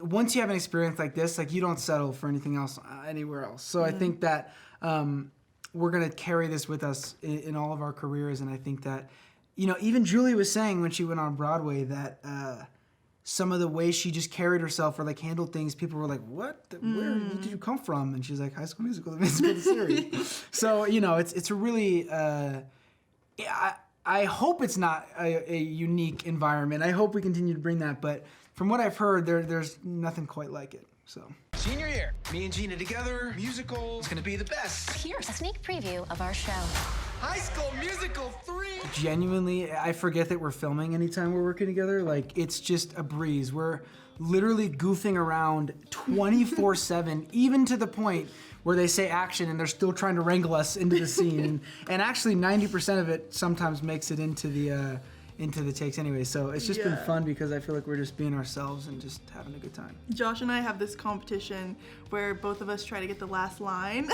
once you have an experience like this, like you don't settle for anything else anywhere else. So I think that we're gonna carry this with us in all of our careers, and I think that, you know, even Julie was saying when she went on Broadway that some of the ways she just carried herself or like handled things, people were like, "What? Where did you come from?" And she's like, "High School Musical, the musical series." So you know, it's a really. I hope it's not a unique environment. I hope we continue to bring that, but from what I've heard, there's nothing quite like it. So. Senior year, me and Gina together, musical, it's gonna be the best. Here's a sneak preview of our show. High School Musical 3! Genuinely, I forget that we're filming anytime we're working together. Like, it's just a breeze. We're literally goofing around 24/7, even to the point where they say action and they're still trying to wrangle us into the scene. And actually 90% of it sometimes makes it into the takes anyway. So it's just been fun because I feel like we're just being ourselves and just having a good time. Josh and I have this competition where both of us try to get the last line.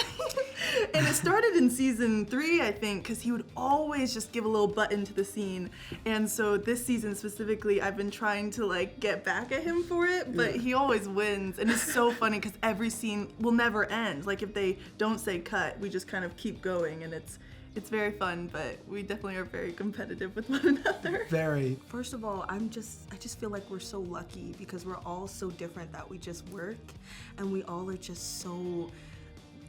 And it started in season 3, I think, because he would always just give a little button to the scene. And so this season specifically, I've been trying to like get back at him for it, but he always wins. And it's so funny because every scene will never end. Like if they don't say cut, we just kind of keep going, and it's very fun, but we definitely are very competitive with one another. Very. First of all, I just feel like we're so lucky because we're all so different that we just work and we all are just so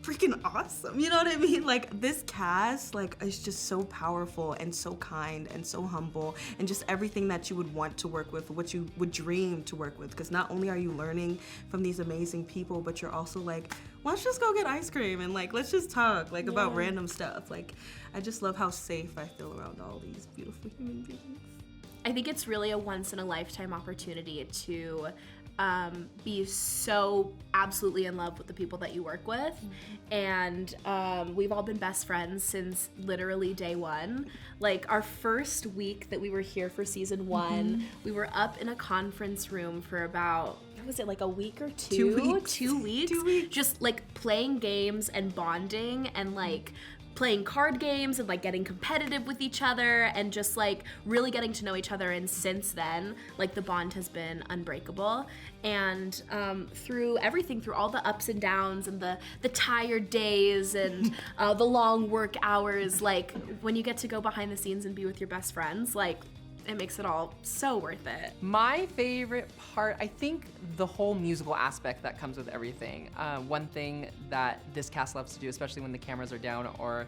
freaking awesome. You know what I mean? Like this cast, like is just so powerful and so kind and so humble and just everything that you would want to work with, what you would dream to work with. Because not only are you learning from these amazing people, but you're also like, let's just go get ice cream and like let's just talk like about random stuff. Like I just love how safe I feel around all these beautiful human beings. I think it's really a once in a lifetime opportunity to be so absolutely in love with the people that you work with. And we've all been best friends since literally day one. Like our first week that we were here for season 1, we were up in a conference room for about, what was it, like a week or two? 2 weeks. 2 weeks. 2 weeks. Just like playing games and bonding and like playing card games and like getting competitive with each other and just like really getting to know each other. And since then, like the bond has been unbreakable. And through everything, through all the ups and downs and the tired days and the long work hours, like when you get to go behind the scenes and be with your best friends, like it makes it all so worth it. My favorite part, I think the whole musical aspect that comes with everything. One thing that this cast loves to do, especially when the cameras are down or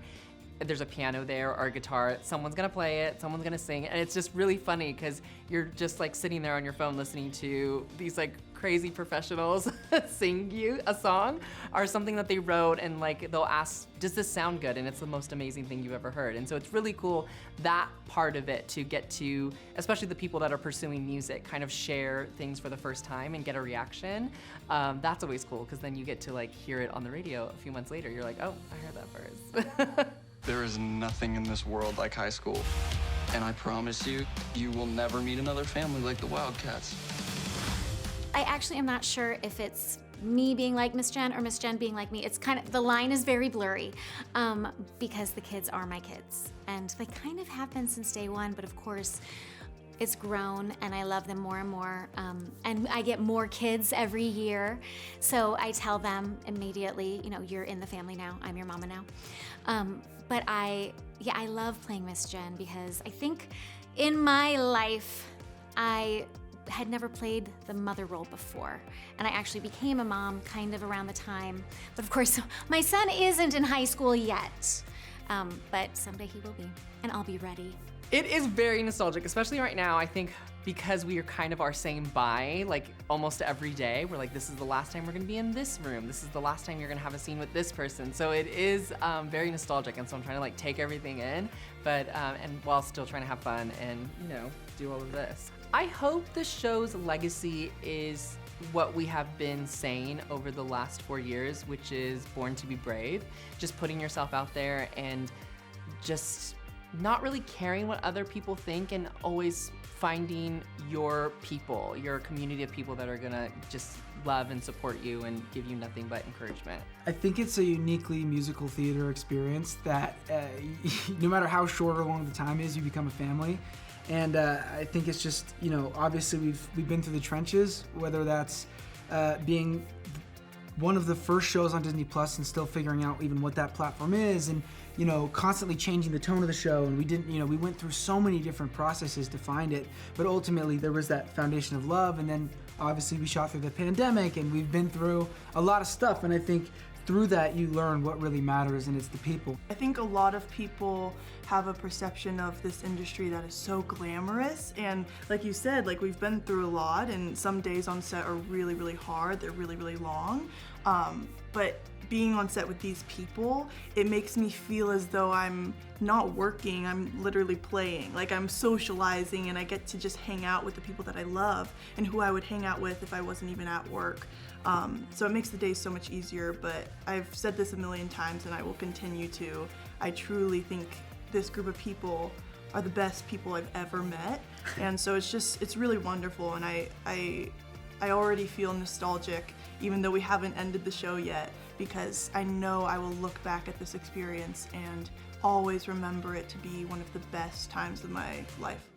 there's a piano there or a guitar, someone's gonna play it, someone's gonna sing, and it's just really funny because you're just like sitting there on your phone listening to these like crazy professionals sing you a song or something that they wrote, and like they'll ask, does this sound good? And it's the most amazing thing you've ever heard. And so it's really cool, that part of it, to get to, especially the people that are pursuing music, kind of share things for the first time and get a reaction. That's always cool because then you get to like hear it on the radio a few months later. You're like, oh, I heard that first. There is nothing in this world like high school. And I promise you, you will never meet another family like the Wildcats. I actually am not sure if it's me being like Miss Jen or Miss Jen being like me. It's kind of, the line is very blurry because the kids are my kids. And they kind of have been since day one, but of course, it's grown and I love them more and more. And I get more kids every year. So I tell them immediately, you know, you're in the family now, I'm your mama now. But I love playing Miss Jen because I think in my life, I had never played the mother role before. And I actually became a mom kind of around the time. But of course, my son isn't in high school yet. But someday he will be, and I'll be ready. It is very nostalgic, especially right now, I think, because we are kind of our same bye, like almost every day. We're like, this is the last time we're gonna be in this room. This is the last time you're gonna have a scene with this person. So it is very nostalgic, and so I'm trying to like take everything in, but and while still trying to have fun and, you know, do all of this. I hope the show's legacy is what we have been saying over the last 4 years, which is born to be brave. Just putting yourself out there and just not really caring what other people think, and always finding your people, your community of people that are gonna just love and support you and give you nothing but encouragement. I think it's a uniquely musical theater experience that no matter how short or long the time is, you become a family. And I think it's just, you know, obviously we've been through the trenches, whether that's being one of the first shows on Disney Plus and still figuring out even what that platform is, and constantly changing the tone of the show. And we went through so many different processes to find it, but ultimately there was that foundation of love. And then obviously we shot through the pandemic, and we've been through a lot of stuff. And I think through that you learn what really matters, and it's the people. I think a lot of people have a perception of this industry that is so glamorous, and like you said, like we've been through a lot, and some days on set are really, really hard. They're really, really long. But being on set with these people, it makes me feel as though I'm not working, I'm literally playing. Like I'm socializing, and I get to just hang out with the people that I love and who I would hang out with if I wasn't even at work. So it makes the day so much easier, but I've said this a million times and I will continue to. I truly think this group of people are the best people I've ever met. And so it's really wonderful, and I already feel nostalgic, even though we haven't ended the show yet, because I know I will look back at this experience and always remember it to be one of the best times of my life.